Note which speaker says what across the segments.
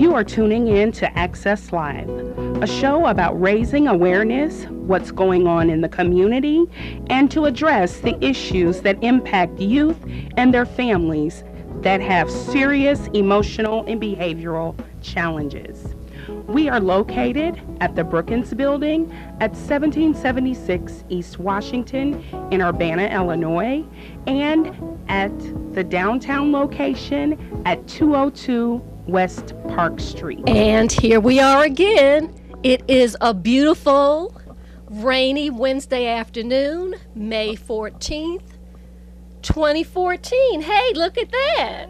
Speaker 1: You are tuning in to Access Live, a show about raising awareness, what's going on in the community, and to address the issues that impact youth and their families that have serious emotional and behavioral challenges. We are located at the Brookins Building at 1776 East Washington in Urbana, Illinois, and at the downtown location at 202 West Park Street.
Speaker 2: And here we are again. It is a beautiful, rainy Wednesday afternoon, May 14th, 2014. Hey, look at that.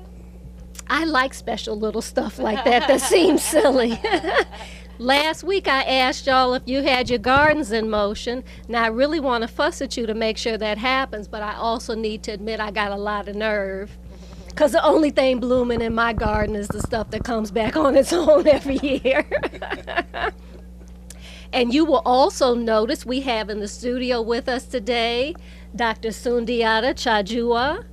Speaker 2: I like special little stuff like that seems silly. Last week I asked y'all if you had your gardens in motion. Now I really want to fuss at you to make sure that happens, but I also need to admit I got a lot of nerve. Because the only thing blooming in my garden is the stuff that comes back on its own every year. And you will also notice we have in the studio with us today Dr. Sundiata Chajua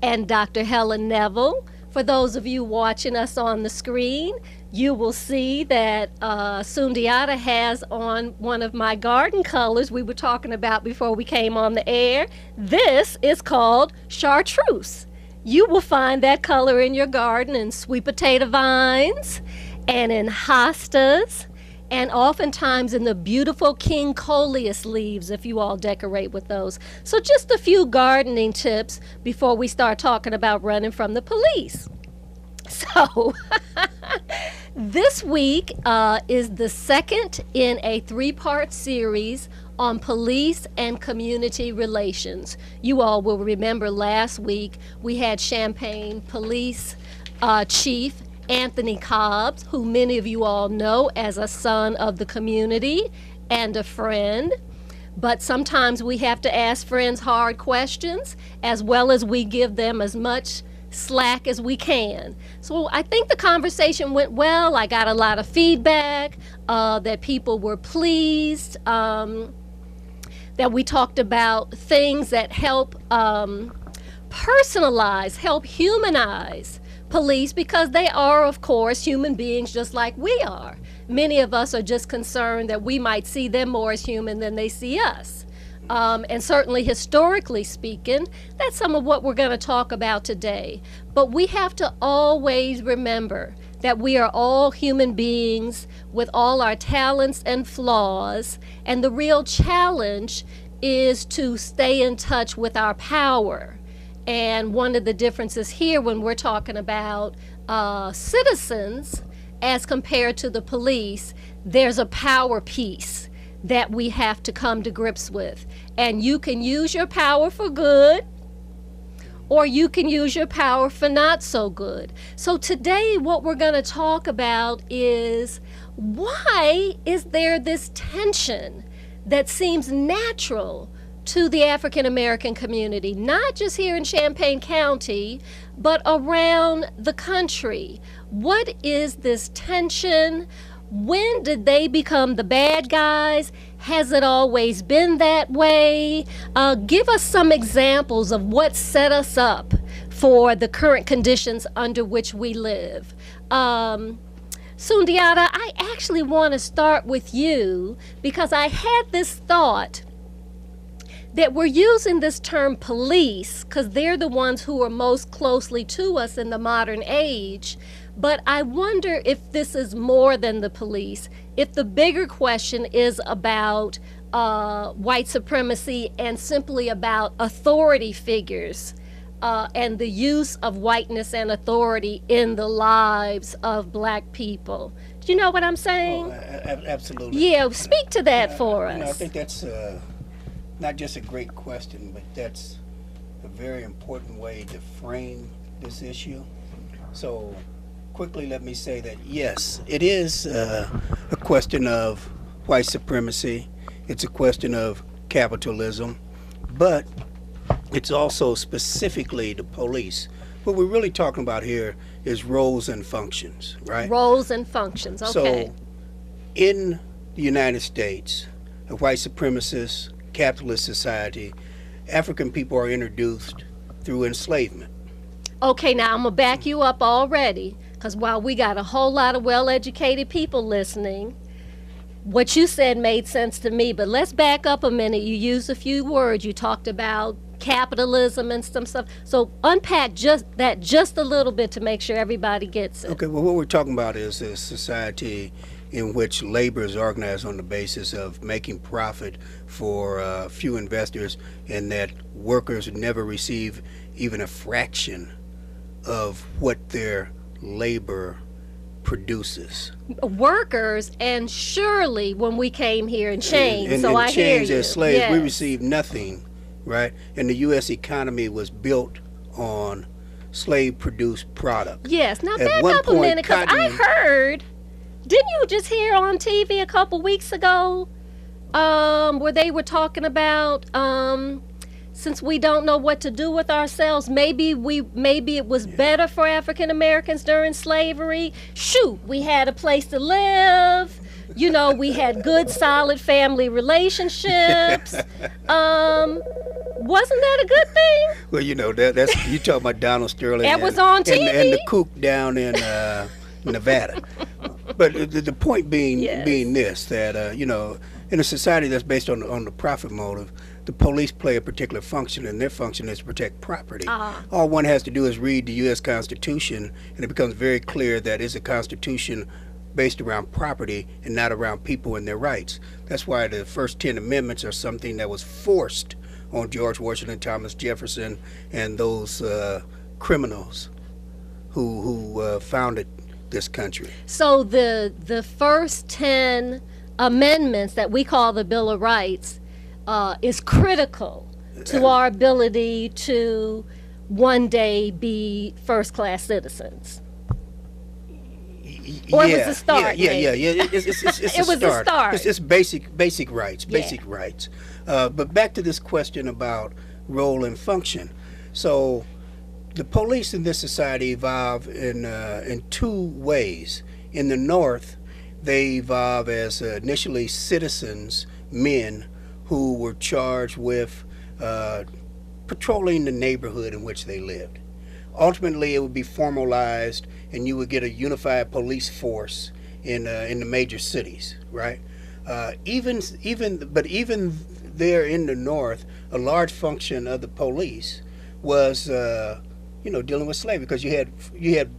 Speaker 2: and Dr. Helen Neville. For those of you watching us on the screen, you will see that Sundiata has on one of my garden colors we were talking about before we came on the air. This is called chartreuse. You will find that color in your garden in sweet potato vines and in hostas and oftentimes in the beautiful King Coleus leaves if you all decorate with those. So just a few gardening tips before we start talking about running from the police. So this week is the second in a three-part series on police and community relations. You all will remember last week we had Champaign Police Chief Anthony Cobbs, who many of you all know as a son of the community and a friend. But sometimes we have to ask friends hard questions as well as we give them as much slack as we can. So I think the conversation went well. I got a lot of feedback that people were pleased, that we talked about things that help personalize, help humanize police, because they are, of course, human beings just like we are. Many of us are just concerned that we might see them more as human than they see us. And certainly historically speaking, that's some of what we're going to talk about today. But we have to always remember that we are all human beings with all our talents and flaws, and the real challenge is to stay in touch with our power. And one of the differences here when we're talking about citizens as compared to the police, there's a power piece that we have to come to grips with. And you can use your power for good, or you can use your power for not so good. So today what we're going to talk about is, why is there this tension that seems natural to the African American community, not just here in Champaign County, but around the country? What is this tension? When did they become the bad guys? Has it always been that way? Give us some examples of what set us up for the current conditions under which we live. Sundiata, I actually want to start with you because I had this thought that we're using this term police because they're the ones who are most closely to us in the modern age. But I wonder if this is more than the police, if the bigger question is about white supremacy and simply about authority figures and the use of whiteness and authority in the lives of black people. Do you know what I'm saying?
Speaker 3: Oh, absolutely.
Speaker 2: Yeah, speak to that for us.
Speaker 3: I think that's not just a great question, but that's a very important way to frame this issue. So quickly, let me say that yes, it is a question of white supremacy. It's a question of capitalism, but it's also specifically the police. What we're really talking about here is roles and functions, right?
Speaker 2: Roles and functions, okay.
Speaker 3: So in the United States, a white supremacist capitalist society, African people are introduced through enslavement.
Speaker 2: Okay, now I'm going to back you up already, Because while we got a whole lot of well-educated people listening, what you said made sense to me. But let's back up a minute. You used a few words. You talked about capitalism and some stuff. So unpack just a little bit to make sure everybody gets it.
Speaker 3: Okay, well, what we're talking about is a society in which labor is organized on the basis of making profit for few investors, and that workers never receive even a fraction of what their labor produces.
Speaker 2: Workers, and surely when we came here in chains,
Speaker 3: and
Speaker 2: so I hear
Speaker 3: chains
Speaker 2: you.
Speaker 3: as slaves,
Speaker 2: Yes.
Speaker 3: we received nothing, right? And the U.S. economy was built on slave-produced product.
Speaker 2: Yes. Now
Speaker 3: At
Speaker 2: back
Speaker 3: one
Speaker 2: up a
Speaker 3: point,
Speaker 2: minute, because I
Speaker 3: cotton-
Speaker 2: heard. Didn't you just hear on TV a couple weeks ago, where they were talking about since we don't know what to do with ourselves, maybe it was better for African Americans during slavery. Shoot, we had a place to live. You know, we had good, solid family relationships. Wasn't that a good thing?
Speaker 3: Well, you know, that's you talking about Donald Sterling.
Speaker 2: That was on TV.
Speaker 3: And the kook down in Nevada. But the point being
Speaker 2: Yes.
Speaker 3: being this, that you know, in a society that's based on the profit motive, the police play a particular function, and their function is to protect property. All one has to do is read the U.S. Constitution, and it becomes very clear that it's a constitution based around property and not around people and their rights. That's why the first 10 amendments are something that was forced on George Washington, Thomas Jefferson, and those criminals who founded this country.
Speaker 2: So the first 10 amendments that we call the Bill of Rights is critical to our ability to one day be first-class citizens. Or it was a start.
Speaker 3: Yeah. It's
Speaker 2: It was a start.
Speaker 3: It's basic rights, rights. But back to this question about role and function. So the police in this society evolve in two ways. In the North, they evolve as initially citizens, men who were charged with patrolling the neighborhood in which they lived. Ultimately, it would be formalized, and you would get a unified police force in the major cities, right? Even there in the North, a large function of the police was, dealing with slavery, because you had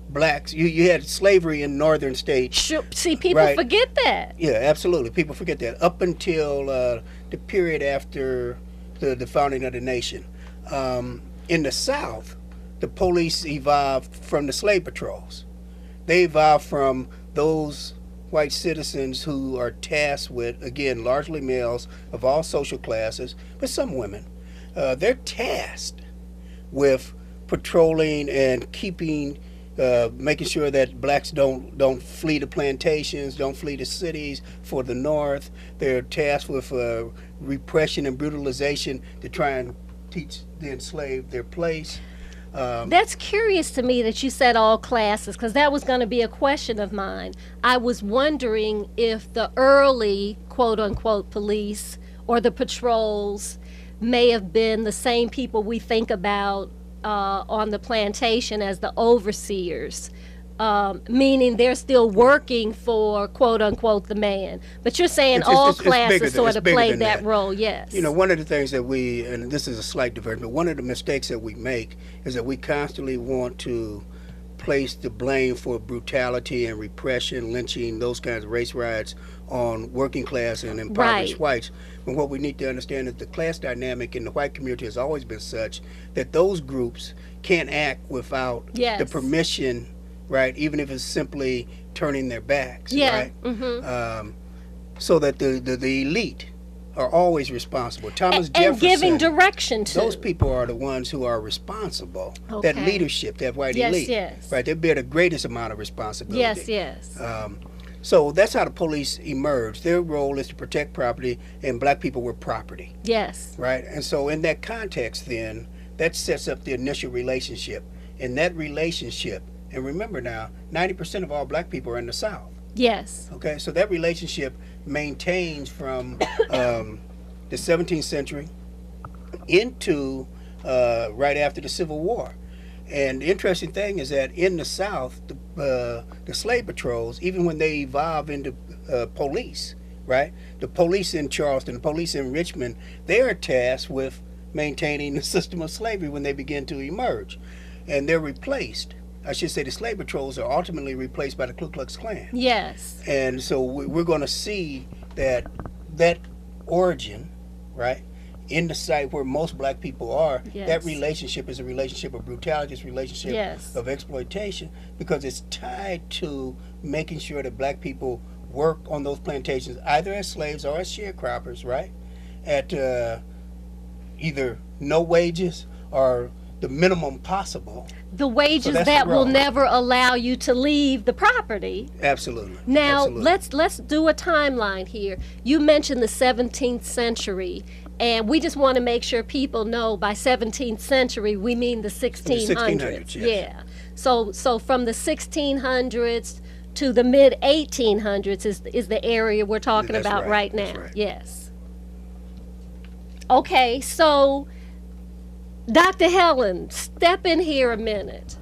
Speaker 3: blacks, you had slavery in northern states.
Speaker 2: Sure. See, people
Speaker 3: Right.
Speaker 2: forget that.
Speaker 3: Yeah, absolutely. People forget that. Up until the period after the founding of the nation. In the South, the police evolved from the slave patrols. They evolved from those white citizens who are tasked with, again, largely males of all social classes, but some women. They're tasked with patrolling and keeping, making sure that blacks don't flee the plantations, don't flee the cities for the North. They're tasked with repression and brutalization to try and teach the enslaved their place.
Speaker 2: That's curious to me that you said all classes, because that was going to be a question of mine. I was wondering if the early quote-unquote police or the patrols may have been the same people we think about on the plantation as the overseers, meaning they're still working for quote-unquote the man. But you're saying all classes sort of played that role, yes.
Speaker 3: You know, one of the things that we, and this is a slight diversion, but one of the mistakes that we make is that we constantly want to place the blame for brutality and repression, lynching, those kinds of race riots on working class and impoverished whites. But what we need to understand is the class dynamic in the white community has always been such that those groups can't act without the permission, right? Even if it's simply turning their backs, right? So that the elite are always responsible. Thomas Jefferson,
Speaker 2: and giving direction to.
Speaker 3: Those people are the ones who are responsible. That leadership, that white elite, right? They bear the greatest amount of responsibility.
Speaker 2: Yes.
Speaker 3: So that's how the police emerged. Their role is to protect property, and black people were property.
Speaker 2: Yes.
Speaker 3: Right? And so in that context then, that sets up the initial relationship. In that relationship, and remember now, 90% of all black people are in the South.
Speaker 2: Yes.
Speaker 3: Okay, so that relationship maintains from the 17th century into right after the Civil War. And the interesting thing is that in the South, the slave patrols, even when they evolve into police, right? The police in Charleston, the police in Richmond, they are tasked with maintaining the system of slavery when they begin to emerge. And they're replaced. I should say the slave patrols are ultimately replaced by the Ku Klux Klan.
Speaker 2: Yes.
Speaker 3: And so we're going to see that origin, right, in the site where most black people are,
Speaker 2: yes.
Speaker 3: that relationship is a relationship of brutality, it's a relationship
Speaker 2: yes.
Speaker 3: of exploitation, because it's tied to making sure that black people work on those plantations either as slaves or as sharecroppers, right, at either no wages or the minimum possible.
Speaker 2: The wages that will never allow you to leave the property.
Speaker 3: Absolutely.
Speaker 2: Now,
Speaker 3: Absolutely.
Speaker 2: let's do a timeline here. You mentioned the 17th century, and we just want to make sure people know by 17th century we mean the 1600s.
Speaker 3: The 1600s, yes.
Speaker 2: Yeah. So from the 1600s to the mid 1800s is the area we're talking
Speaker 3: That's
Speaker 2: about right now.
Speaker 3: That's right.
Speaker 2: Yes. Okay, so Dr. Helen, step in here a minute.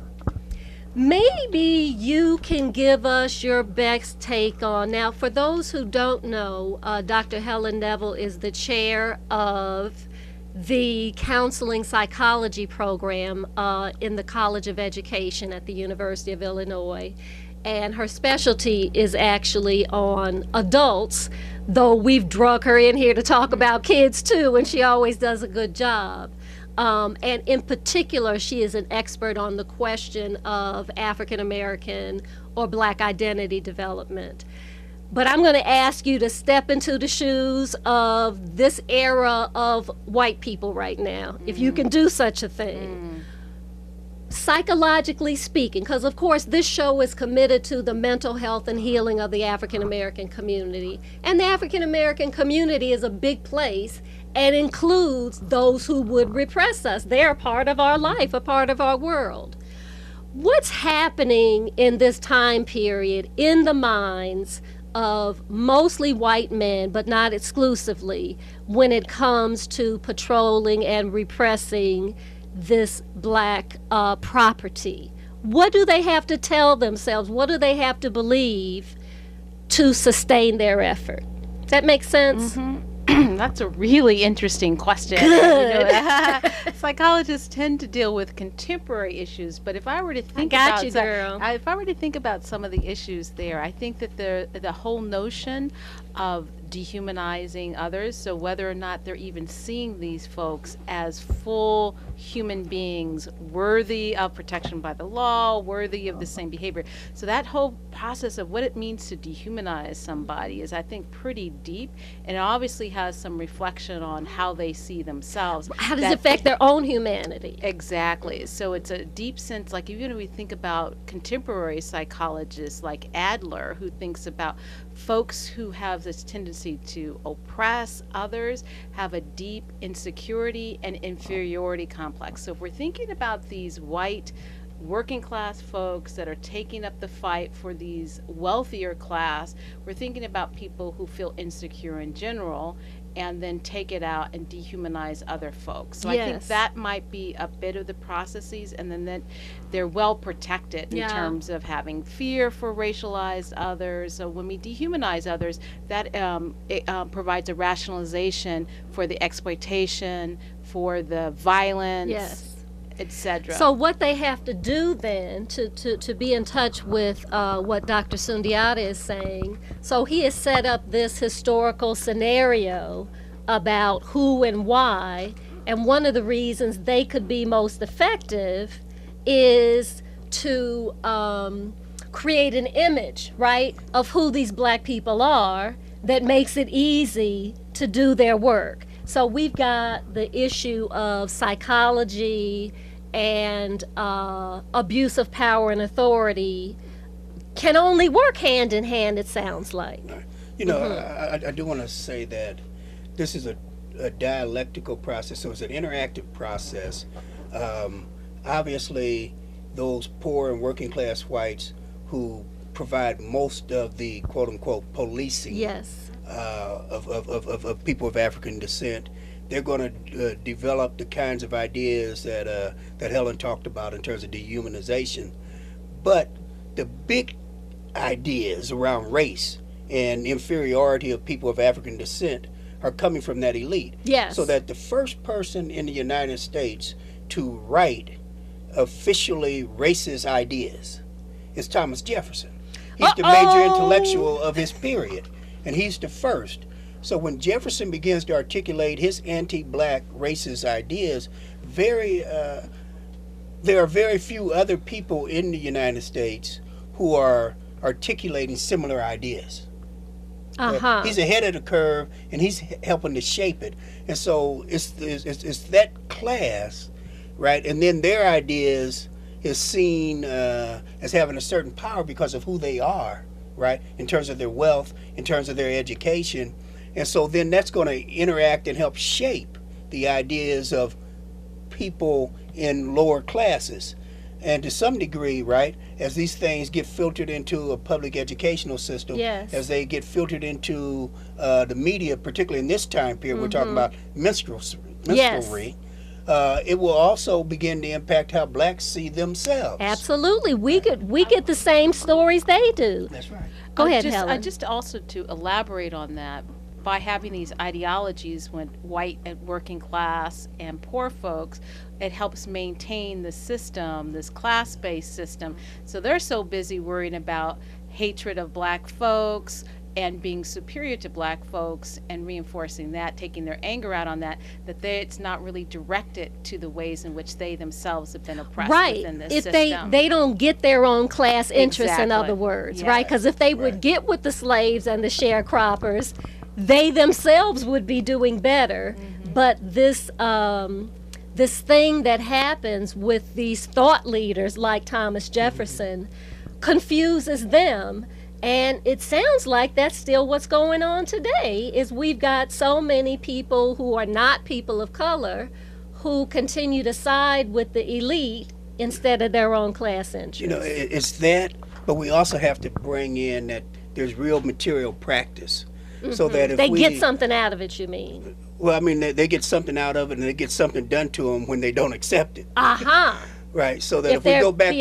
Speaker 2: Maybe you can give us your best take on, now for those who don't know, Dr. Helen Neville is the chair of the counseling psychology program in the College of Education at the University of Illinois. And her specialty is actually on adults, though we've drug her in here to talk about kids too, and she always does a good job. And in particular, she is an expert on the question of African American or Black identity development. But I'm going to ask you to step into the shoes of this era of white people right now, if you can do such a thing. Psychologically speaking, because of course this show is committed to the mental health and healing of the African American community. And the African American community is a big place and includes those who would repress us. They're a part of our life, a part of our world. What's happening in this time period in the minds of mostly white men, but not exclusively, when it comes to patrolling and repressing this black property? What do they have to tell themselves? What do they have to believe to sustain their effort? Does that make sense?
Speaker 4: Mm-hmm. That's a really interesting question.
Speaker 2: Good.
Speaker 4: Psychologists tend to deal with contemporary issues, but if I were to think if I were to think about some of the issues there, I think that the whole notion of dehumanizing others, so whether or not they're even seeing these folks as full human beings worthy of protection by the law, worthy of the same behavior. So that whole process of what it means to dehumanize somebody is, I think, pretty deep, and it obviously has some reflection on how they see themselves.
Speaker 2: How does it affect their own humanity?
Speaker 4: Exactly. So it's a deep sense, like even when we think about contemporary psychologists like Adler, who thinks about folks who have this tendency to oppress others, have a deep insecurity and inferiority complex. So if we're thinking about these white working class folks that are taking up the fight for these wealthier class, we're thinking about people who feel insecure in general and then take it out and dehumanize other folks. So
Speaker 2: yes.
Speaker 4: I think that might be a bit of the processes, and then that they're well protected in terms of having fear for racialized others. So when we dehumanize others, that provides a rationalization for the exploitation, for the violence.
Speaker 2: Yes.
Speaker 4: Etc.
Speaker 2: So what they have to do then to be in touch with what Dr. Sundiata is saying, so he has set up this historical scenario about who and why, and one of the reasons they could be most effective is to create an image, right, of who these black people are that makes it easy to do their work. So we've got the issue of psychology and abuse of power and authority can only work hand in hand, it sounds like.
Speaker 3: You know, I do want to say that this is a dialectical process, so it's an interactive process. Obviously, those poor and working class whites who provide most of the quote-unquote policing
Speaker 2: yes.
Speaker 3: Of people of African descent, they're going to develop the kinds of ideas that Helen talked about in terms of dehumanization. But the big ideas around race and inferiority of people of African descent are coming from that elite.
Speaker 2: Yes.
Speaker 3: So that the first person in the United States to write officially racist ideas is Thomas Jefferson. He's the major intellectual of his period, and he's the first. So when Jefferson begins to articulate his anti-black racist ideas, there are very few other people in the United States who are articulating similar ideas. He's ahead of the curve, and he's helping to shape it. And so it's that class, right? And then their ideas is seen as having a certain power because of who they are, right? In terms of their wealth, in terms of their education. And so then that's going to interact and help shape the ideas of people in lower classes. And to some degree, right, as these things get filtered into a public educational system, as they get filtered into the media, particularly in this time period, we're talking about minstrelsy, it will also begin to impact how blacks see themselves.
Speaker 2: Absolutely. We get the same stories they do.
Speaker 3: That's right.
Speaker 2: Go ahead, Helen.
Speaker 4: Just also to elaborate on that, by having these ideologies when white and working class and poor folks, it helps maintain the system, this class-based system. So they're so busy worrying about hatred of black folks and being superior to black folks and reinforcing that, taking their anger out on that, it's not really directed to the ways in which they themselves have been oppressed within this system.
Speaker 2: If they don't get their own class interests, in other words, right? Because if they would get with the slaves and the sharecroppers, they themselves would be doing better. But this thing that happens with these thought leaders like Thomas Jefferson confuses them. And it sounds like that's still what's going on today, is we've got so many people who are not people of color who continue to side with the elite instead of their own class interests.
Speaker 3: You know, it's that, but we also have to bring in that there's real material practice. So that if
Speaker 2: they get something out of it, you mean?
Speaker 3: Well, I mean, they get something out of it, and they get something done to them when they don't accept it. Right. So that if we go back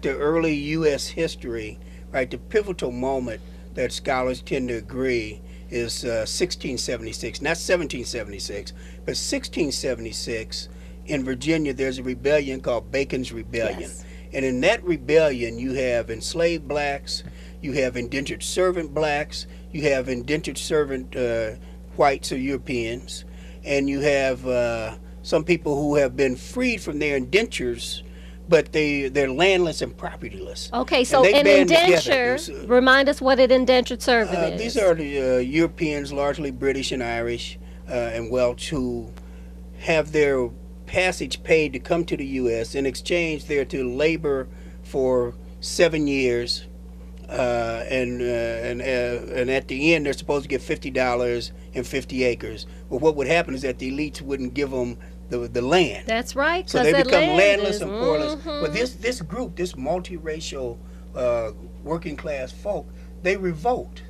Speaker 3: to early U.S. history, right, the pivotal moment that scholars tend to agree is 1676, not 1776, but 1676 in Virginia. There's a rebellion called Bacon's Rebellion, and in that rebellion, you have enslaved blacks, you have indentured servant blacks, you have indentured servant whites or Europeans, and you have some people who have been freed from their indentures, but they're landless and propertyless.
Speaker 2: Okay, so an indenture, remind us what an indentured servant is.
Speaker 3: These are the Europeans, largely British and Irish and Welsh, who have their passage paid to come to the U.S. In exchange, they're to labor for 7 years. And at the end, they're supposed to get $50 and 50 acres. Well, what would happen is that the elites wouldn't give them the land.
Speaker 2: That's right.
Speaker 3: So they become landless and poreless. But this group, this multiracial working class folk, they revolt,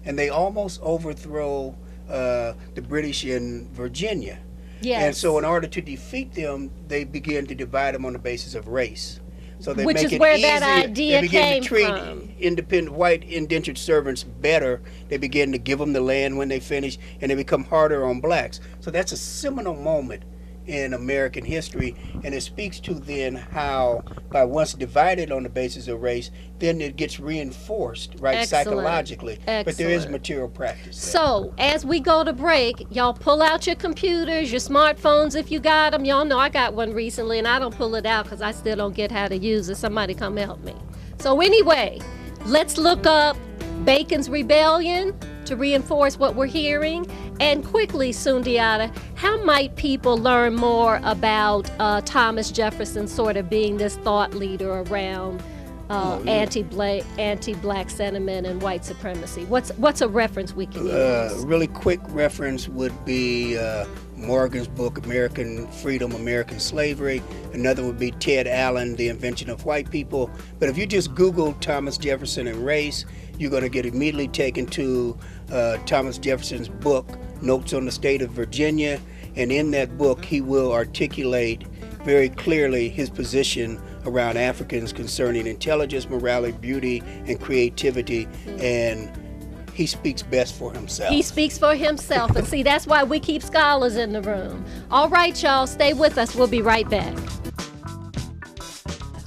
Speaker 3: and they almost overthrow the British in Virginia.
Speaker 2: Yes.
Speaker 3: And so in order to defeat them, they begin to divide them on the basis of race. So they
Speaker 2: Which
Speaker 3: make
Speaker 2: is
Speaker 3: it
Speaker 2: where
Speaker 3: easier.
Speaker 2: that idea
Speaker 3: they begin
Speaker 2: came
Speaker 3: to treat
Speaker 2: from.
Speaker 3: independent white indentured servants better. They begin to give them the land when they finish, and they become harder on blacks. So that's a seminal moment in American history, and it speaks to then how, by once divided on the basis of race, then it gets reinforced, right,
Speaker 2: Excellent.
Speaker 3: Psychologically. But there is material practice there.
Speaker 2: So, as we go to break, y'all pull out your computers, your smartphones if you got them. Y'all know I got one recently, and I don't pull it out because I still don't get how to use it. Somebody come help me. So anyway, let's look up Bacon's Rebellion to reinforce what we're hearing. And quickly, Sundiata, how might people learn more about Thomas Jefferson sort of being this thought leader around anti-black sentiment and white supremacy? What's a reference we can use?
Speaker 3: A really quick reference would be Morgan's book, American Freedom, American Slavery. Another would be Ted Allen, The Invention of White People. But if you just Google Thomas Jefferson and race, you're going to get immediately taken to Thomas Jefferson's book, Notes on the State of Virginia, and in that book he will articulate very clearly his position around Africans concerning intelligence, morality, beauty, and creativity, and he speaks best for himself.
Speaker 2: He speaks for himself, and see, that's why we keep scholars in the room. All right, y'all, stay with us. We'll be right back.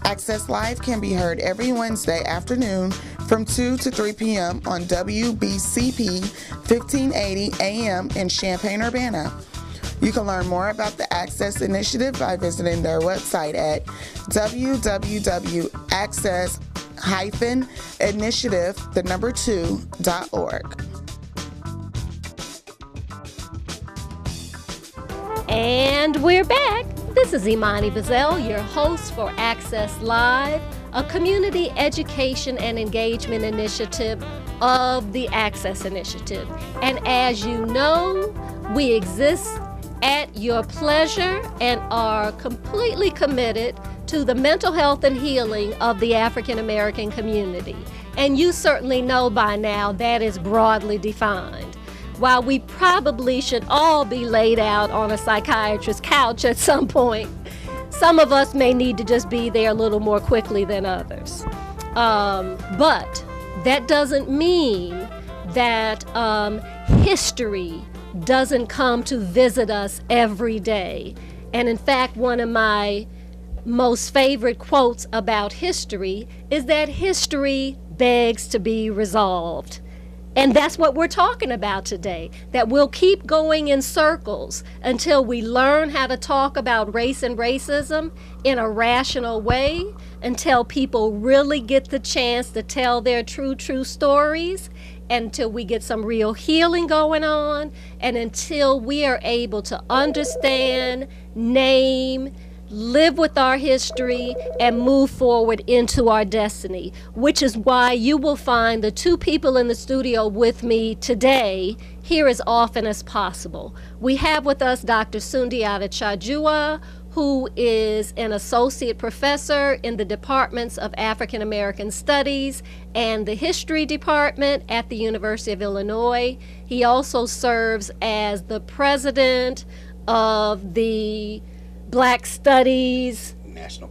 Speaker 5: Access Live can be heard every Wednesday afternoon from 2 to 3 p.m. on WBCP 1580 AM in Champaign-Urbana. You can learn more about the Access Initiative by visiting their website at www.access-initiative2.org.
Speaker 2: And we're back. This is Imani Bazzell, your host for Access Live, a community education and engagement initiative of the Access Initiative. And as you know, we exist at your pleasure and are completely committed to the mental health and healing of the African American community. And you certainly know by now that is broadly defined. While we probably should all be laid out on a psychiatrist's couch at some point, some of us may need to just be there a little more quickly than others. But that doesn't mean that history doesn't come to visit us every day. And in fact, one of my most favorite quotes about history is that history begs to be resolved. And that's what we're talking about today, that we'll keep going in circles until we learn how to talk about race and racism in a rational way, until people really get the chance to tell their true stories, until we get some real healing going on, and until we are able to understand, name, live with our history, and move forward into our destiny, which is why you will find the two people in the studio with me today here as often as possible. We have with us Dr. Sundiata Chajua, who is an associate professor in the departments of African American Studies and the History Department at the University of Illinois. He also serves as the president of the Black Studies National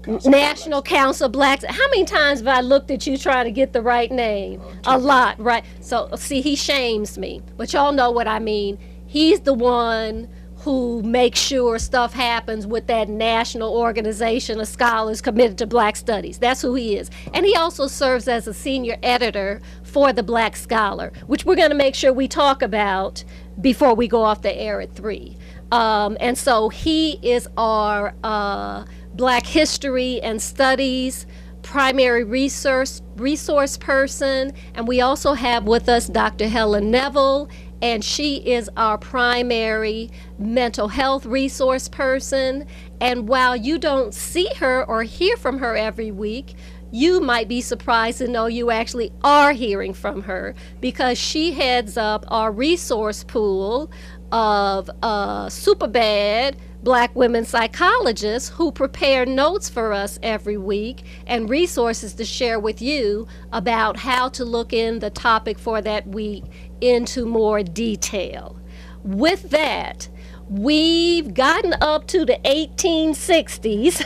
Speaker 2: Council of Blacks. How many times have I looked at you trying to get the right name? A lot, right? So see, he shames me, but y'all know what I mean. He's the one who makes sure stuff happens with that national organization of scholars committed to Black Studies. That's who he is. And he also serves as a senior editor for the Black Scholar, which we're going to make sure we talk about before we go off the air at 3. And so he is our Black History and Studies primary resource person. And we also have with us Dr. Helen Neville, and she is our primary mental health resource person. And while you don't see her or hear from her every week, you might be surprised to know you actually are hearing from her, because she heads up our resource pool of super bad Black women psychologists who prepare notes for us every week and resources to share with you about how to look in the topic for that week into more detail. With that, we've gotten up to the 1860s.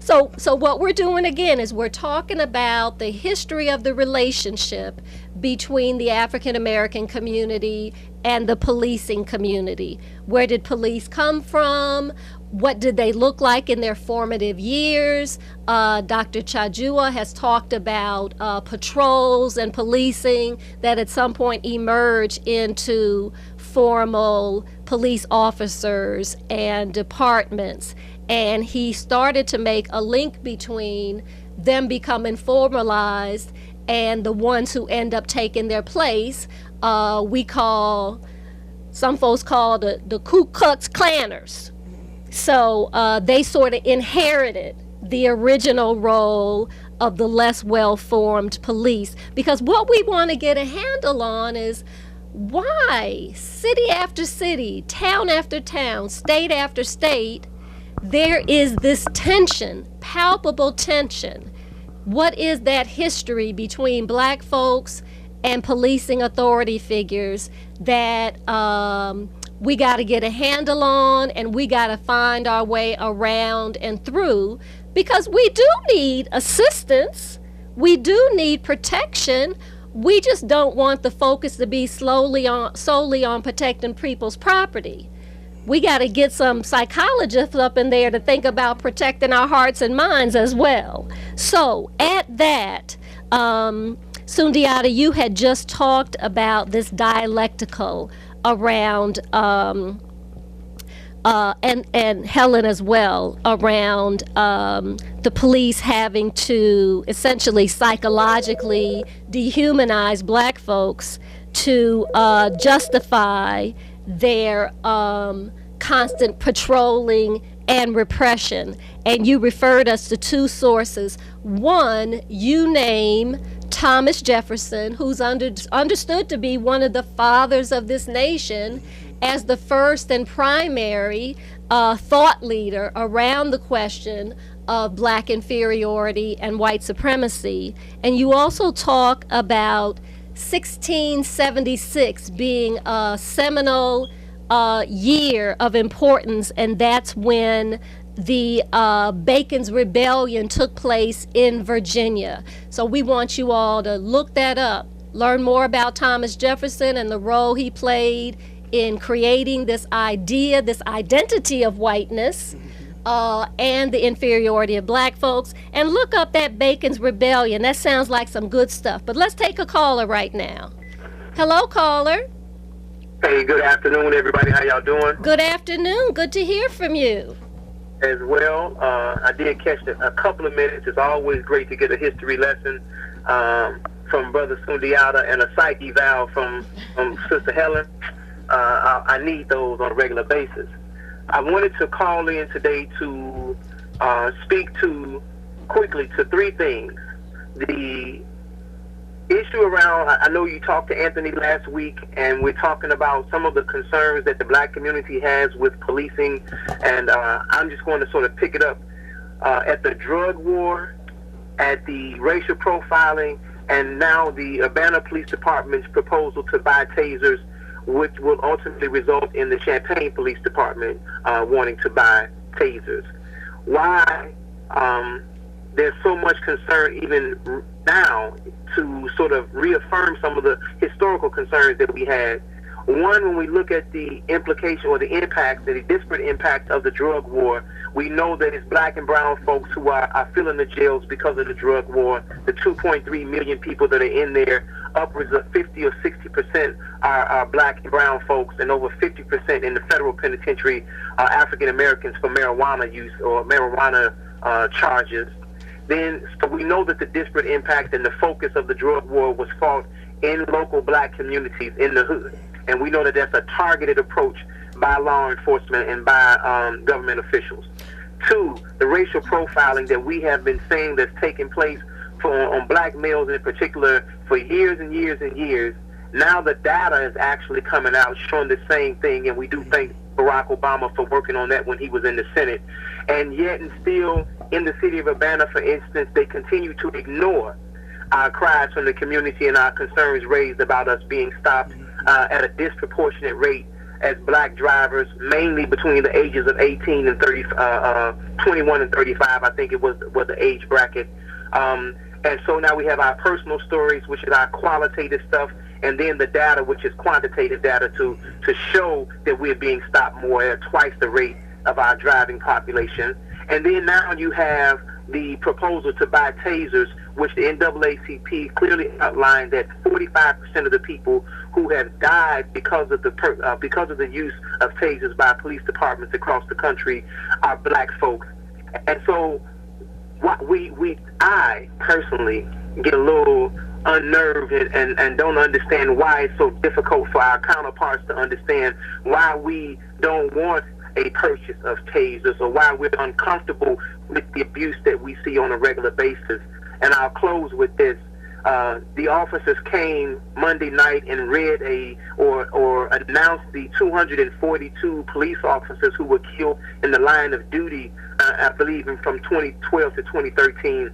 Speaker 2: So what we're doing again is we're talking about the history of the relationship between the African American community and the policing community. Where did police come from? What did they look like in their formative years? Dr. Chajua has talked about patrols and policing that at some point emerged into formal police officers and departments. And he started to make a link between them becoming formalized and the ones who end up taking their place. Some folks call the Ku Klux Klanners. So they sort of inherited the original role of the less well-formed police, because what we want to get a handle on is why city after city, town after town, state after state, there is this tension, palpable tension. What is that history between Black folks and policing authority figures that we got to get a handle on, and we got to find our way around and through, because we do need assistance. We do need protection. We just don't want the focus to be solely on protecting people's property. We got to get some psychologists up in there to think about protecting our hearts and minds as well. So at that, Sundiata, you had just talked about this dialectical around, and Helen as well, around the police having to essentially psychologically dehumanize black folks to justify their constant patrolling and repression. And you referred us to two sources. One, you name Thomas Jefferson, who's understood to be one of the fathers of this nation, as the first and primary thought leader around the question of black inferiority and white supremacy. And you also talk about 1676 being a seminal year of importance, and that's when the Bacon's Rebellion took place in Virginia. So we want you all to look that up, learn more about Thomas Jefferson and the role he played in creating this idea, this identity of whiteness, and the inferiority of black folks, and look up that Bacon's Rebellion. That sounds like some good stuff. But let's take a caller right now. Hello, caller.
Speaker 6: Hey, good afternoon, everybody. How y'all doing?
Speaker 2: Good afternoon. Good to hear from you.
Speaker 6: As well. I did catch a couple of minutes. It's always great to get a history lesson from Brother Sundiata and a psych eval from Sister Helen. I need those on a regular basis. I wanted to call in today to speak quickly to three things. The issue around, I know you talked to Anthony last week, and we're talking about some of the concerns that the black community has with policing, and I'm just going to sort of pick it up at the drug war, at the racial profiling, and now the Urbana Police Department's proposal to buy tasers, which will ultimately result in the Champaign Police Department wanting to buy tasers. Why there's so much concern even now to sort of reaffirm some of the historical concerns that we had. One, when we look at the implication or the impact, the disparate impact of the drug war, we know that it's black and brown folks who are filling the jails because of the drug war. The 2.3 million people that are in there, upwards of 50 or 60% are black and brown folks, and over 50% in the federal penitentiary are African Americans for marijuana use or marijuana charges. Then, so we know that the disparate impact and the focus of the drug war was fought in local black communities in the hood. And we know that that's a targeted approach by law enforcement and by government officials. Two, the racial profiling that we have been saying that's taking place on black males in particular for years and years and years. Now the data is actually coming out showing the same thing, and we do thank Barack Obama for working on that when he was in the Senate. And yet and still in the city of Urbana, for instance, they continue to ignore our cries from the community and our concerns raised about us being stopped at a disproportionate rate as black drivers, mainly between the ages of 18 and 21 and 35, I think it was the age bracket. And so now we have our personal stories, which is our qualitative stuff, and then the data, which is quantitative data to show that we're being stopped more at twice the rate of our driving population. And then now you have the proposal to buy tasers, which the NAACP clearly outlined that 45% of the people who have died because of the use of tasers by police departments across the country are black folks. And so I personally get a little unnerved and don't understand why it's so difficult for our counterparts to understand why we don't want a purchase of tasers or why we're uncomfortable with the abuse that we see on a regular basis. And I'll close with this. The officers came Monday night and read or announced the 242 police officers who were killed in the line of duty, I believe from 2012 to 2013.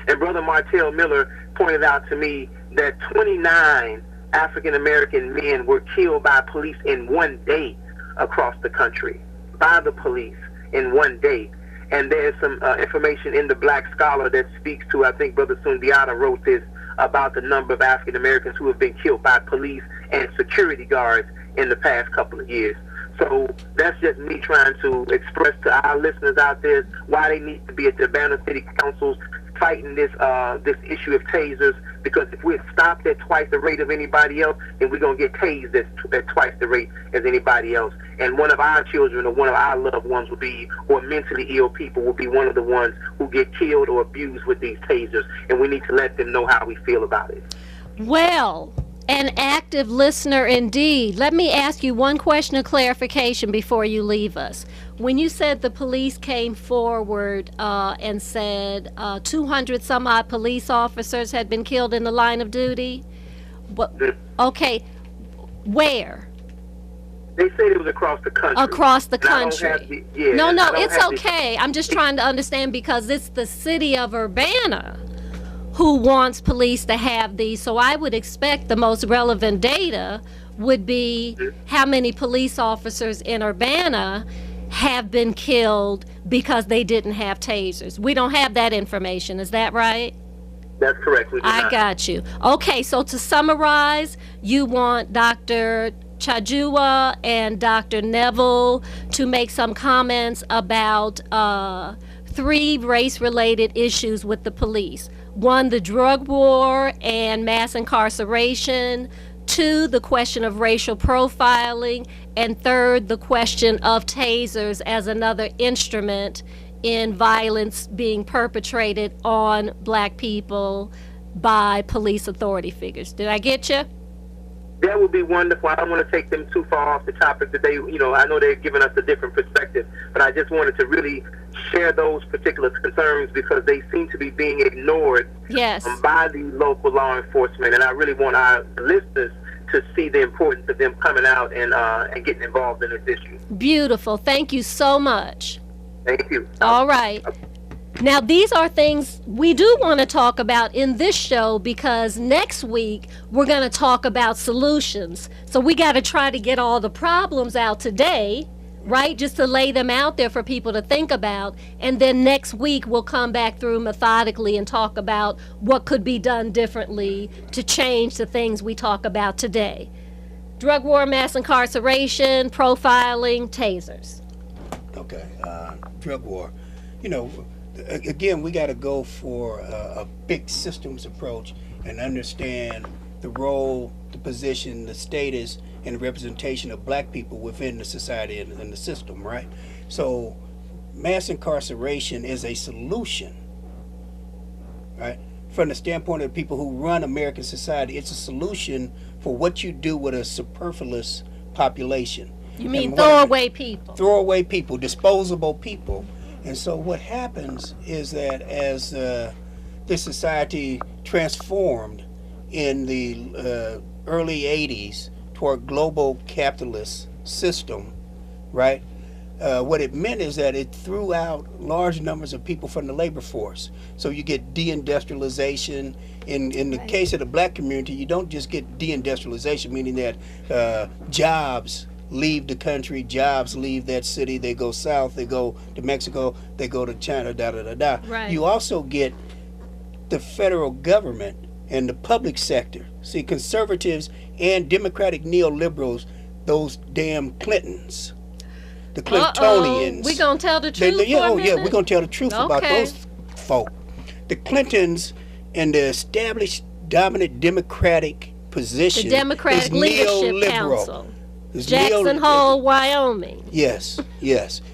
Speaker 6: And Brother Martell Miller pointed out to me that 29 African American men were killed by police in one day across the country, by the police in one day. And there's some information in the Black Scholar that speaks to, I think Brother Sundiata wrote this, about the number of African Americans who have been killed by police and security guards in the past couple of years. So that's just me trying to express to our listeners out there why they need to be at the Atlanta City Councils fighting this issue of tasers, because if we're stopped at twice the rate of anybody else, then we're going to get tased at twice the rate as anybody else. And one of our children or one of our loved ones will be, or mentally ill people will be one of the ones who get killed or abused with these tasers. And we need to let them know how we feel about it.
Speaker 2: Well, an active listener indeed. Let me ask you one question of clarification before you leave us. When you said the police came forward and said 200 some odd police officers had been killed in the line of duty, okay, where?
Speaker 6: They said it was across the country.
Speaker 2: Across the country. No, it's okay. I'm just trying to understand, because it's the city of Urbana who wants police to have these. So I would expect the most relevant data would be how many police officers in Urbana have been killed because they didn't have tasers. We don't have that information. Is that right?
Speaker 6: That's correct. We do not.
Speaker 2: Got you. Okay, so to summarize, you want Dr. Chajua and Dr. Neville to make some comments about 3 race-related issues with the police. 1, the drug war and mass incarceration. 2, the question of racial profiling. And 3rd, the question of tasers as another instrument in violence being perpetrated on black people by police authority figures. Did I get you?
Speaker 6: That would be wonderful. I don't want to take them too far off the topic that I know they're giving us a different perspective, but I just wanted to really share those particular concerns because they seem to be being ignored by the local law enforcement. And I really want our listeners to see the importance of them coming out and getting involved in this issue.
Speaker 2: Beautiful. Thank you so much.
Speaker 6: Thank you.
Speaker 2: All right. Now, these are things we do want to talk about in this show, because next week we're going to talk about solutions. So we got to try to get all the problems out today, right? Just to lay them out there for people to think about. And then next week we'll come back through methodically and talk about what could be done differently to change the things we talk about today. Drug war, mass incarceration, profiling, tasers.
Speaker 3: Okay, drug war. Again, we got to go for a big systems approach and understand the role, the position, the status, and the representation of black people within the society and the system, right? So mass incarceration is a solution, right? From the standpoint of the people who run American society, it's a solution for what you do with a superfluous population.
Speaker 2: You mean throwaway people?
Speaker 3: Throwaway people, disposable people. And so what happens is that as this society transformed in the early 80s toward global capitalist system, right? What it meant is that it threw out large numbers of people from the labor force. So you get deindustrialization. In the case of the black community, you don't just get deindustrialization, meaning that jobs leave the country, jobs leave that city, they go south, they go to Mexico, they go to China, da-da-da-da.
Speaker 2: Right.
Speaker 3: You also get the federal government and the public sector. See, conservatives and Democratic neoliberals, those damn Clintons, the Clintonians.
Speaker 2: We gonna tell the truth for a minute?
Speaker 3: Yeah, we're gonna tell the truth about those folk. The Clintons and the established dominant Democratic position,
Speaker 2: the Democratic
Speaker 3: is
Speaker 2: Leadership
Speaker 3: neoliberal.
Speaker 2: Council. Jackson Hole, Wyoming.
Speaker 3: Yes.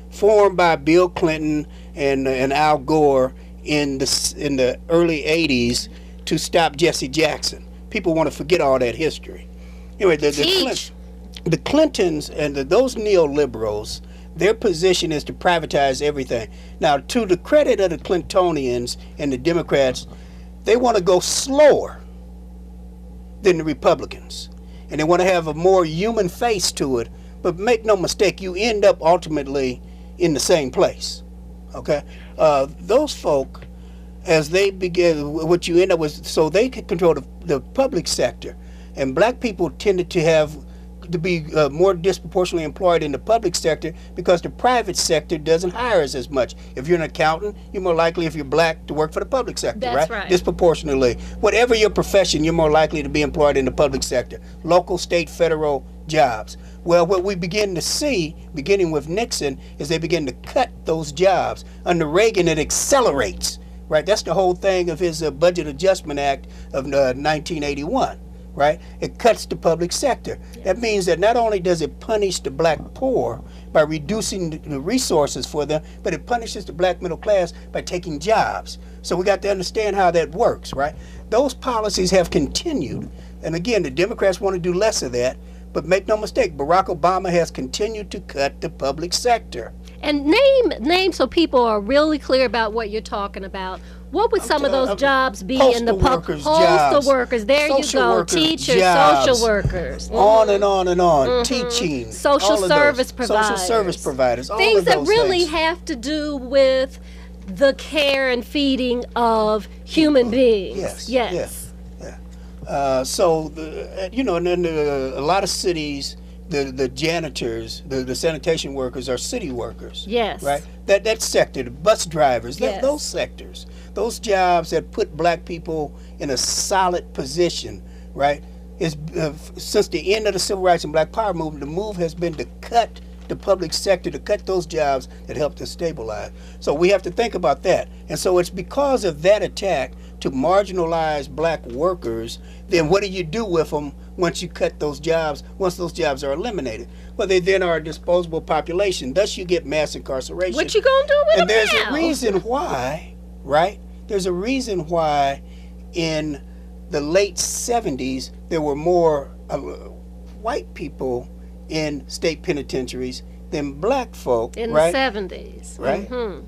Speaker 3: Formed by Bill Clinton and Al Gore in the early 80s to stop Jesse Jackson. People want to forget all that history. Anyway, the Clintons and those neoliberals, their position is to privatize everything. Now, to the credit of the Clintonians and the Democrats, they want to go slower than the Republicans. And they want to have a more human face to it. But make no mistake, you end up ultimately in the same place. Okay? Those folk, as they begin, what you end up with, so they could control the public sector, and black people tended to be more disproportionately employed in the public sector because the private sector doesn't hire us as much. If you're an accountant, you're more likely, if you're black, to work for the public sector,
Speaker 2: That's right?
Speaker 3: Disproportionately. Whatever your profession, you're more likely to be employed in the public sector. Local, state, federal jobs. Well, what we begin to see, beginning with Nixon, is they begin to cut those jobs. Under Reagan, it accelerates, right? That's the whole thing of his Budget Adjustment Act of 1981. Right? It cuts the public sector. Yes. That means that not only does it punish the black poor by reducing the resources for them, but it punishes the black middle class by taking jobs. So we got to understand how that works, right? Those policies have continued. And again, the Democrats want to do less of that, but make no mistake, Barack Obama has continued to cut the public sector.
Speaker 2: And name so people are really clear about what you're talking about. What would some of those jobs be in the postal workers? There you go. Teachers, social workers.
Speaker 3: On and on and on. Teaching.
Speaker 2: Social service providers.
Speaker 3: Social service providers. All
Speaker 2: things
Speaker 3: of those
Speaker 2: that really
Speaker 3: things
Speaker 2: have to do with the care and feeding of human beings.
Speaker 3: Yes. So, and then a lot of cities, the janitors, the sanitation workers are city workers.
Speaker 2: Yes.
Speaker 3: Right? That sector, the bus drivers,
Speaker 2: yes.
Speaker 3: Those sectors, those jobs that put black people in a solid position, right? Is since the end of the Civil Rights and Black Power movement, the move has been to cut the public sector, to cut those jobs that helped us stabilize. So we have to think about that. And so it's because of that attack to marginalize black workers, then what do you do with them once you cut those jobs, once those jobs are eliminated? Well, they then are a disposable population. Thus you get mass incarceration.
Speaker 2: What you gonna do with them
Speaker 3: now? And there's
Speaker 2: a
Speaker 3: reason why, right? There's a reason why in the late 70s there were more white people in state penitentiaries than black folk.
Speaker 2: In
Speaker 3: right?
Speaker 2: the 70s.
Speaker 3: Right?
Speaker 2: Mm-hmm.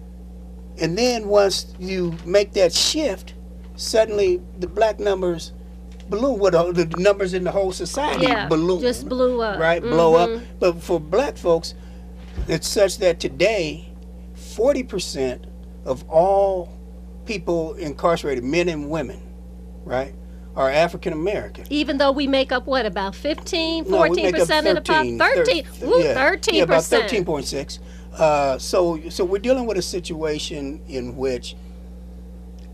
Speaker 3: And then once you make that shift, suddenly the black numbers balloon. The numbers in the whole society balloon.
Speaker 2: Just blew up.
Speaker 3: Right? Blow up. But for black folks, it's such that today, 40% of all people incarcerated, men and women, right, are African American.
Speaker 2: Even though we make up what, about 15, 14% of the population? 13. 13%.
Speaker 3: Yeah, about 13.6. So we're dealing with a situation in which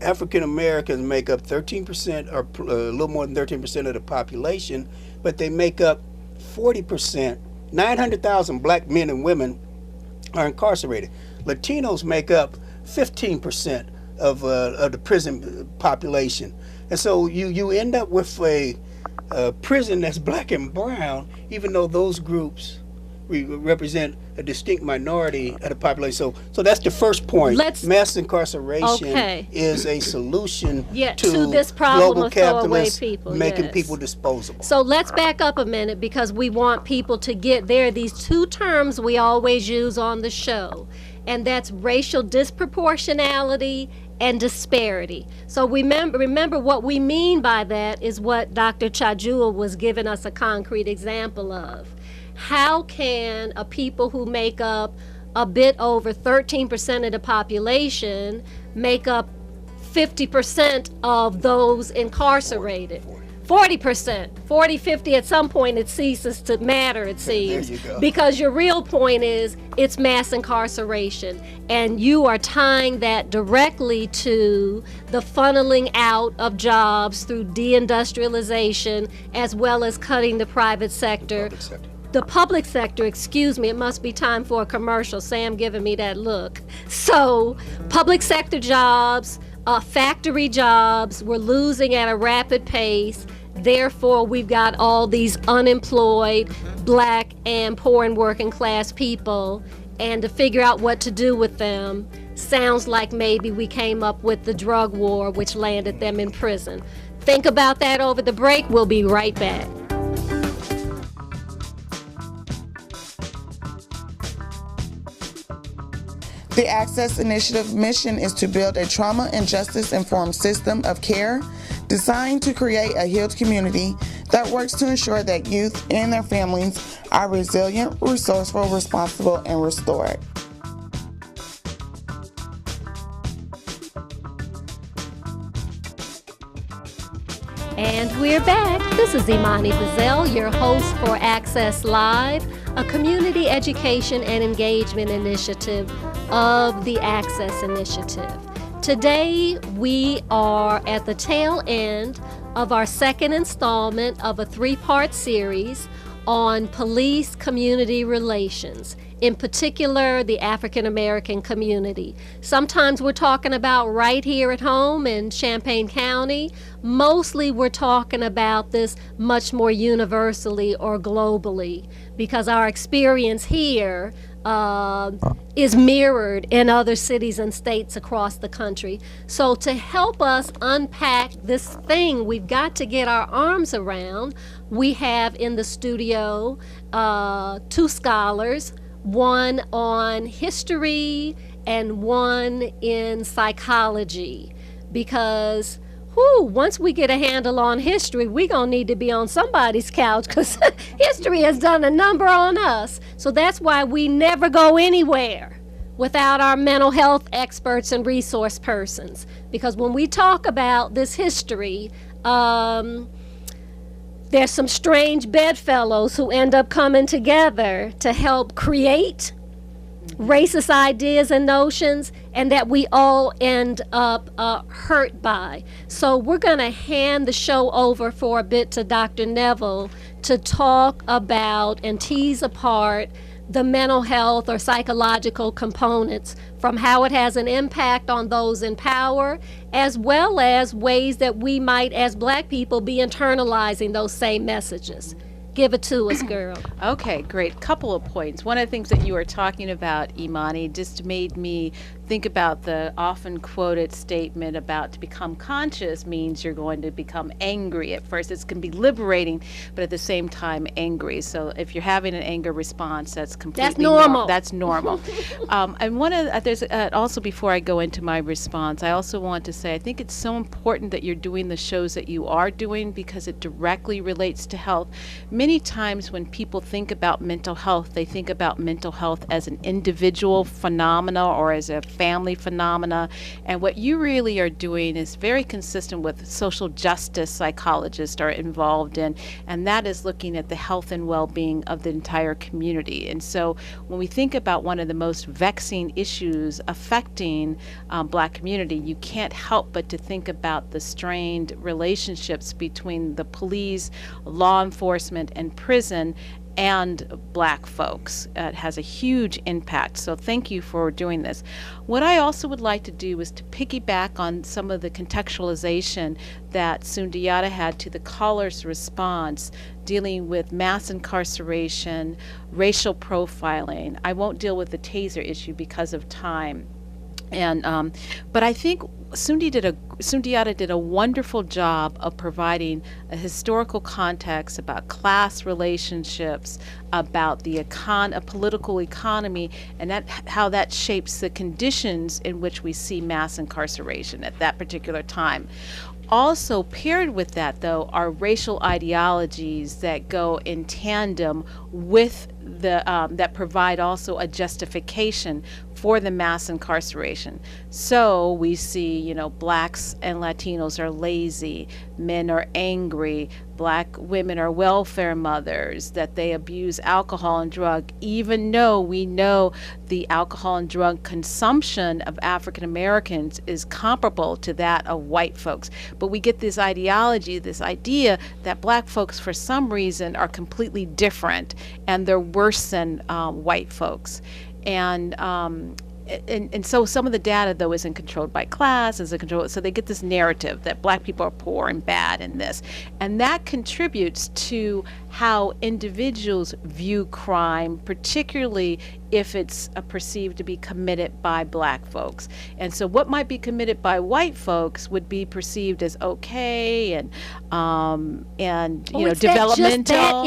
Speaker 3: African Americans make up 13%, or a little more than 13% of the population, but they make up 40%. 900,000 black men and women are incarcerated. Latinos make up 15% of the prison population. And so you end up with a prison that's black and brown, even though those groups represent a distinct minority of the population. So that's the first point. Mass incarceration is a solution
Speaker 2: to this problem
Speaker 3: global
Speaker 2: of throwaway
Speaker 3: capitalists
Speaker 2: people.
Speaker 3: Making people disposable.
Speaker 2: So let's back up a minute, because we want people to get there. These two terms we always use on the show, and that's racial disproportionality and disparity. So remember what we mean by that is what Dr. Chajul was giving us a concrete example of. How can a people who make up a bit over 13% of the population make up 50% of those incarcerated? 40%, 40, 50, at some point it ceases to matter, it seems.
Speaker 3: There you go.
Speaker 2: Because your real point is it's mass incarceration. And you are tying that directly to the funneling out of jobs through deindustrialization, as well as cutting the private sector. The public sector, excuse me, it must be time for a commercial. Sam giving me that look. So, public sector jobs, factory jobs, we're losing at a rapid pace. Therefore, we've got all these unemployed black and poor and working class people. And to figure out what to do with them, sounds like maybe we came up with the drug war, which landed them in prison. Think about that over the break. We'll be right back.
Speaker 5: The Access Initiative mission is to build a trauma and justice-informed system of care designed to create a healed community that works to ensure that youth and their families are resilient, resourceful, responsible, and restored.
Speaker 2: And we're back. This is Imani Bazzell, your host for Access Live, a community education and engagement initiative of the Access Initiative. Today, we are at the tail end of our second installment of a three-part series on police community relations, in particular the African American community. Sometimes we're talking about right here at home in Champaign County. Mostly we're talking about this much more universally or globally, because our experience here is mirrored in other cities and states across the country. So to help us unpack this thing we've got to get our arms around, we have in the studio two scholars, one on history and one in psychology, because once we get a handle on history, we're going to need to be on somebody's couch, because history has done a number on us. So that's why we never go anywhere without our mental health experts and resource persons. Because when we talk about this history, there's some strange bedfellows who end up coming together to help create racist ideas and notions, and that we all end up hurt by. So we're going to hand the show over for a bit to Dr. Neville to talk about and tease apart the mental health or psychological components, from how it has an impact on those in power, as well as ways that we might, as Black people, be internalizing those same messages. Give it to us, girl.
Speaker 4: Okay, great. Couple of points. One of the things that you were talking about, Imani, just made me think about the often quoted statement about to become conscious means you're going to become angry. At first, it can be liberating, but at the same time, angry. So if you're having an anger response, that's completely
Speaker 2: normal.
Speaker 4: That's normal. And one of there's also, before I go into my response, I also want to say I think it's so important that you're doing the shows that you are doing, because it directly relates to health. Many times when people think about mental health, they think about mental health as an individual phenomena or as a family phenomena. And what you really are doing is very consistent with social justice psychologists are involved in, and that is looking at the health and well-being of the entire community. And so when we think about one of the most vexing issues affecting Black community, you can't help but to think about the strained relationships between the police, law enforcement, and prison and Black folks. It has a huge impact. So thank you for doing this. What I also would like to do is to piggyback on some of the contextualization that Sundiata had to the caller's response dealing with mass incarceration, racial profiling. I won't deal with the taser issue because of time. And but I think Sundiata did a wonderful job of providing a historical context about class relationships, about a political economy, and how that shapes the conditions in which we see mass incarceration at that particular time. Also paired with that, though, are racial ideologies that go in tandem with that provide also a justification for the mass incarceration. So we see, Blacks and Latinos are lazy, men are angry, Black women are welfare mothers, that they abuse alcohol and drug, even though we know the alcohol and drug consumption of African Americans is comparable to that of white folks. But we get this ideology, this idea that Black folks for some reason are completely different and they're worse than white folks. And so some of the data, though, isn't controlled by class, so they get this narrative that Black people are poor and bad in this. And that contributes to how individuals view crime, particularly if it's perceived to be committed by Black folks. And so what might be committed by white folks would be perceived as okay and developmental.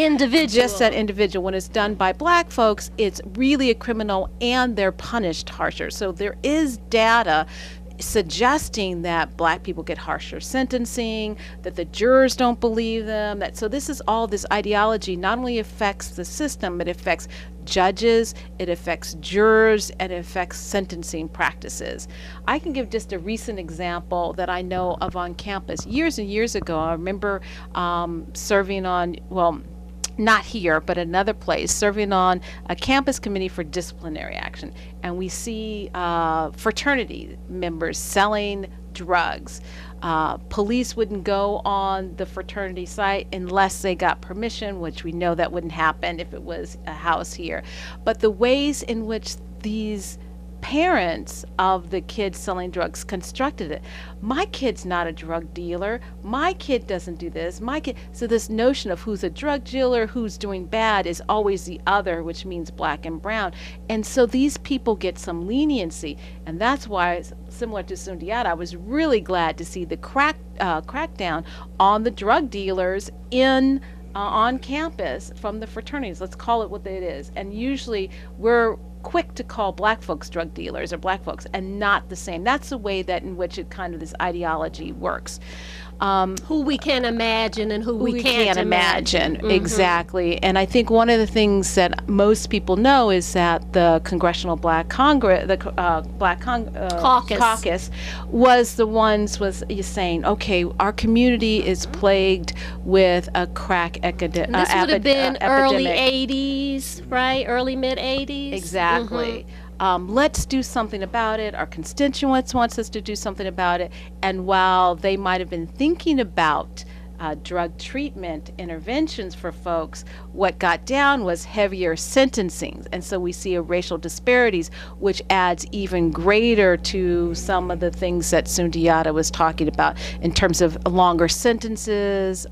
Speaker 4: Just that individual. When it's done by Black folks, it's really a criminal and they're punished harsher. So there is data suggesting that black people get harsher sentencing, that the jurors don't believe them. So this is all this ideology not only affects the system, it affects judges, it affects jurors, and it affects sentencing practices. I can give just a recent example that I know of on campus. Years and years ago, I remember serving on, well, not here, but another place, serving on a campus committee for disciplinary action. And we see fraternity members selling drugs. Police wouldn't go on the fraternity site unless they got permission, which we know that wouldn't happen if it was a house here. But the ways in which these parents of the kids selling drugs constructed it. My kid's not a drug dealer. My kid doesn't do this. My kid. So this notion of who's a drug dealer, who's doing bad is always the other, which means black and brown. And so these people get some leniency. And that's why, similar to Sundiata, I was really glad to see the crackdown on the drug dealers on campus from the fraternities. Let's call it what it is. And usually we're quick to call black folks drug dealers or black folks, and not the same. That's the way that in which it kind of this ideology works.
Speaker 2: Who we can imagine and who we can't imagine.
Speaker 4: Mm-hmm. Exactly. And I think one of the things that most people know is that the Congressional Black Congress, the Caucus was the ones saying, okay, our community is plagued with a crack epidemic.
Speaker 2: This would have been early 80s, right? Early mid 80s.
Speaker 4: Exactly. Let's do something about it. Our constituents wants us to do something about it. And while they might have been thinking about drug treatment interventions for folks, what got down was heavier sentencing. And so we see a racial disparities, which adds even greater to some of the things that Sundiata was talking about in terms of longer sentences,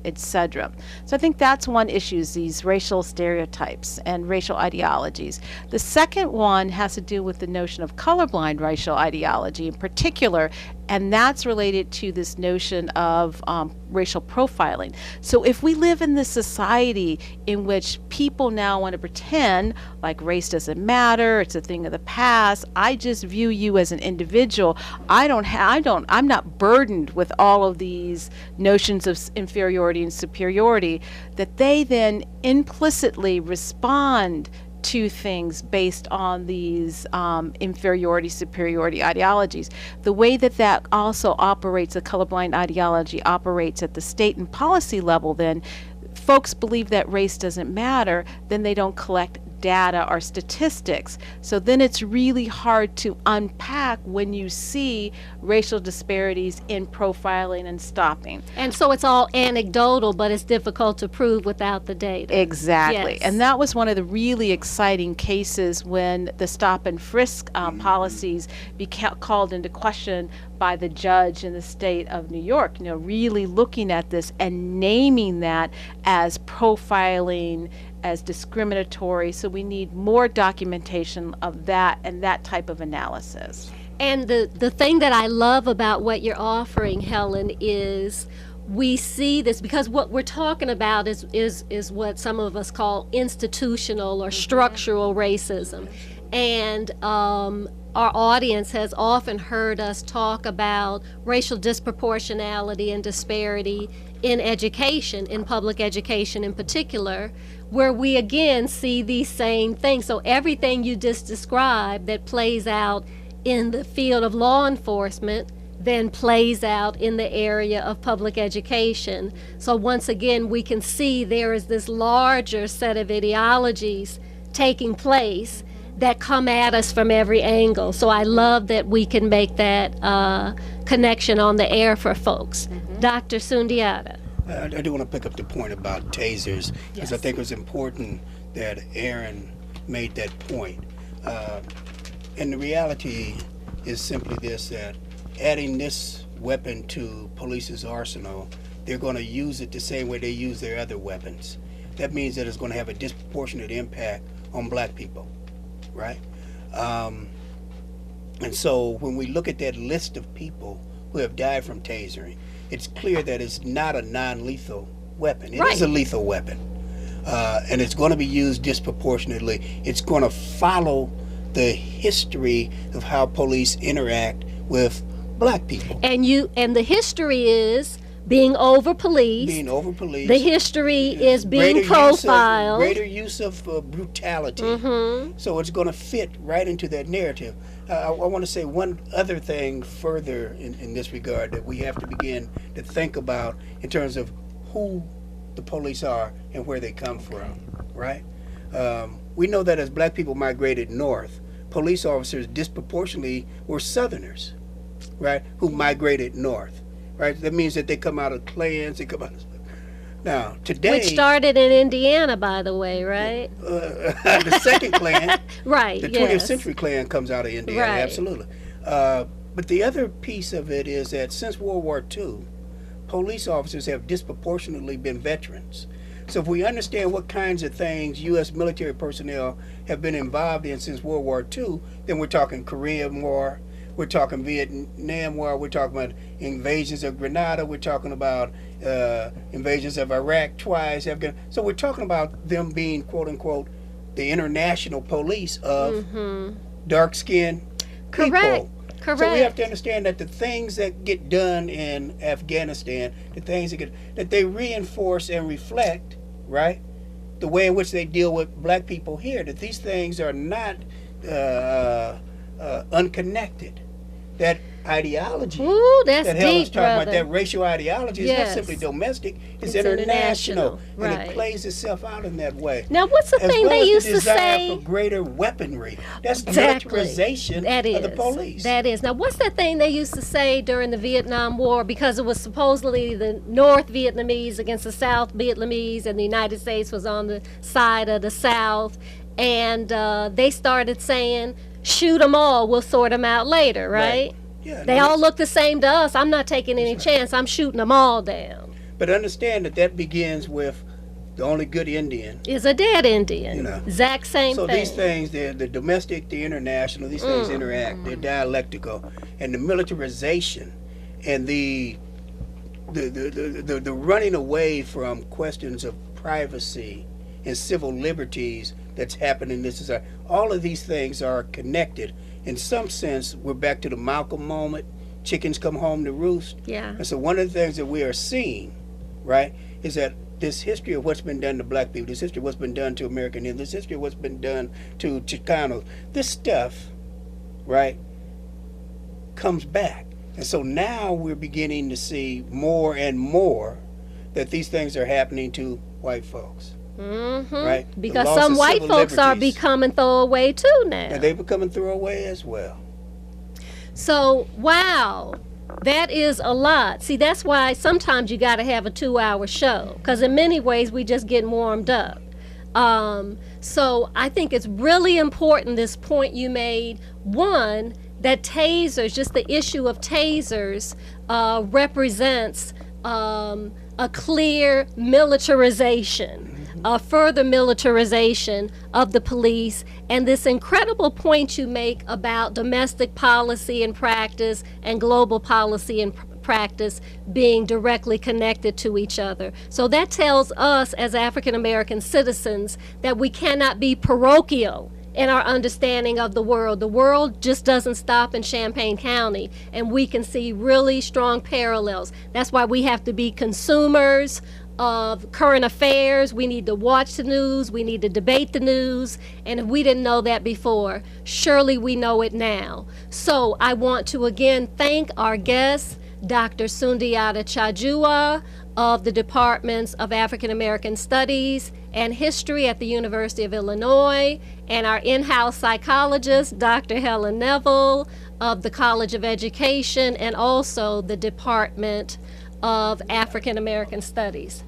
Speaker 4: etc. So I think that's one issue, is these racial stereotypes and racial ideologies. The second one has to do with the notion of colorblind racial ideology in particular, and that's related to this notion of racial profiling. So if we live in this society in which people now want to pretend like race doesn't matter, it's a thing of the past, I just view you as an individual, I'm not burdened with all of these notions of inferiority and superiority, that they then implicitly respond to things based on these inferiority, superiority ideologies. The way that also operates, the colorblind ideology operates at the state and policy level, then folks believe that race doesn't matter, then they don't collect data or statistics. So then it's really hard to unpack when you see racial disparities in profiling and stopping.
Speaker 2: And so it's all anecdotal, but it's difficult to prove without the data.
Speaker 4: Exactly.
Speaker 2: Yes.
Speaker 4: And that was one of the really exciting cases when the stop and frisk policies became called into question by the judge in the state of New York, really looking at this and naming that as profiling, as discriminatory. So we need more documentation of that and that type of analysis.
Speaker 2: And the thing that I love about what you're offering, Helen, is we see this because what we're talking about is what some of us call institutional or structural racism. And our audience has often heard us talk about racial disproportionality and disparity in education, in public education in particular, where we again see these same things. So everything you just described that plays out in the field of law enforcement then plays out in the area of public education. So once again, we can see there is this larger set of ideologies taking place that come at us from every angle. So I love that we can make that connection on the air for folks. Mm-hmm. Dr. Sundiata.
Speaker 3: I do want to pick up the point about tasers, because I think it was important that Aaron made that point. And the reality is simply this, that adding this weapon to police's arsenal, they're going to use it the same way they use their other weapons. That means that it's going to have a disproportionate impact on black people, right? And so when we look at that list of people who have died from tasering, it's clear that it's not a non-lethal weapon. It is a lethal weapon. And it's going to be used disproportionately. It's going to follow the history of how police interact with black people.
Speaker 2: And the history is being over-policed. The history is being profiled.
Speaker 3: Greater use of brutality. So it's going to fit right into that narrative. I want to say one other thing further in this regard that we have to begin to think about in terms of who the police are and where they come from, right? We know that as black people migrated north, police officers disproportionately were Southerners, right, who migrated north. Right, that means that they come out of clans. They come out of, now today,
Speaker 2: which started in Indiana, by the way, right?
Speaker 3: The second clan,
Speaker 2: right?
Speaker 3: The 20th century clan comes out of Indiana,
Speaker 2: right.
Speaker 3: Absolutely. But the other piece of it is that since World War II, police officers have disproportionately been veterans. So if we understand what kinds of things U.S. military personnel have been involved in since World War II, then we're talking Korean War. We're talking Vietnam War. We're talking about invasions of Grenada. We're talking about invasions of Iraq twice. So we're talking about them being, quote unquote, the international police of dark-skinned people.
Speaker 2: Correct.
Speaker 3: So we have to understand that the things that get done in Afghanistan, the things that they reinforce and reflect, right, the way in which they deal with black people here, that these things are not unconnected. That ideology
Speaker 2: that's
Speaker 3: that Helen's
Speaker 2: deep,
Speaker 3: talking
Speaker 2: brother.
Speaker 3: about, that racial ideology, is not simply domestic, it's international.
Speaker 2: Right.
Speaker 3: And it plays itself out in that way.
Speaker 2: Now, what's the thing they used to say?
Speaker 3: For greater weaponry. That's
Speaker 2: Exactly.
Speaker 3: militarization of the police.
Speaker 2: That is. Now, what's that thing they used to say during the Vietnam War? Because it was supposedly the North Vietnamese against the South Vietnamese, and the United States was on the side of the South. And they started saying, shoot them all, we'll sort them out later, right?
Speaker 3: Yeah,
Speaker 2: they all look the same to us. I'm not taking any chance. I'm shooting them all down.
Speaker 3: But understand that begins with the only good Indian
Speaker 2: is a dead Indian.
Speaker 3: You know.
Speaker 2: Exact same thing.
Speaker 3: So these things, the domestic, the international, these things interact. They're dialectical. And the militarization and the running away from questions of privacy and civil liberties that's happening in this society. All of these things are connected. In some sense, we're back to the Malcolm moment. Chickens come home to roost.
Speaker 2: Yeah.
Speaker 3: And so one of the things that we are seeing, right, is that this history of what's been done to black people, this history of what's been done to American Indians, this history of what's been done to Chicanos, this stuff, right, comes back. And so now we're beginning to see more and more that these things are happening to white folks. Right?
Speaker 2: Because some white folks are becoming throwaway too now.
Speaker 3: And they're becoming throwaway as well.
Speaker 2: So, wow, that is a lot. See, that's why sometimes you got to have a 2-hour show, because in many ways we just getting warmed up. So I think it's really important, this point you made, one, that tasers, just the issue of tasers, represents a clear militarization, a further militarization of the police, and this incredible point you make about domestic policy and practice and global policy and practice being directly connected to each other. So that tells us as African American citizens that we cannot be parochial in our understanding of the world. The world just doesn't stop in Champaign County, and we can see really strong parallels. That's why we have to be consumers of current affairs. We need to watch the news, we need to debate the news, and if we didn't know that before, surely we know it now. So I want to again thank our guest, Dr. Sundiata Chajua of the Departments of African American Studies and History at the University of Illinois, and our in-house psychologist, Dr. Helen Neville of the College of Education, and also the Department of African American Studies.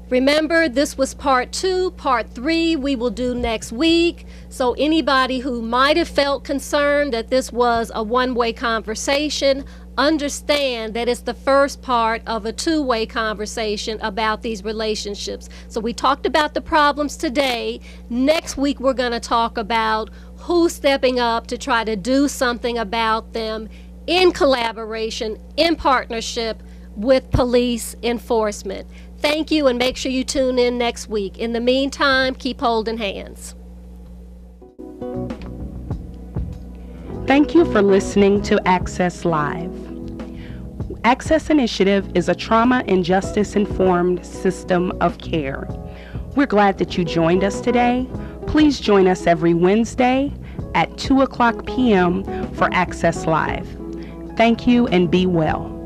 Speaker 2: Remember, this was part 2. Part 3 we will do next week. So anybody who might have felt concerned that this was a one-way conversation, understand that it's the first part of a two-way conversation about these relationships. So we talked about the problems today. Next week we're going to talk about who's stepping up to try to do something about them in collaboration, in partnership with police enforcement. Thank you, and make sure you tune in next week. In the meantime, keep holding hands.
Speaker 1: Thank you for listening to Access Live. Access Initiative is a trauma and justice-informed system of care. We're glad that you joined us today. Please join us every Wednesday at 2 o'clock p.m. for Access Live. Thank you and be well.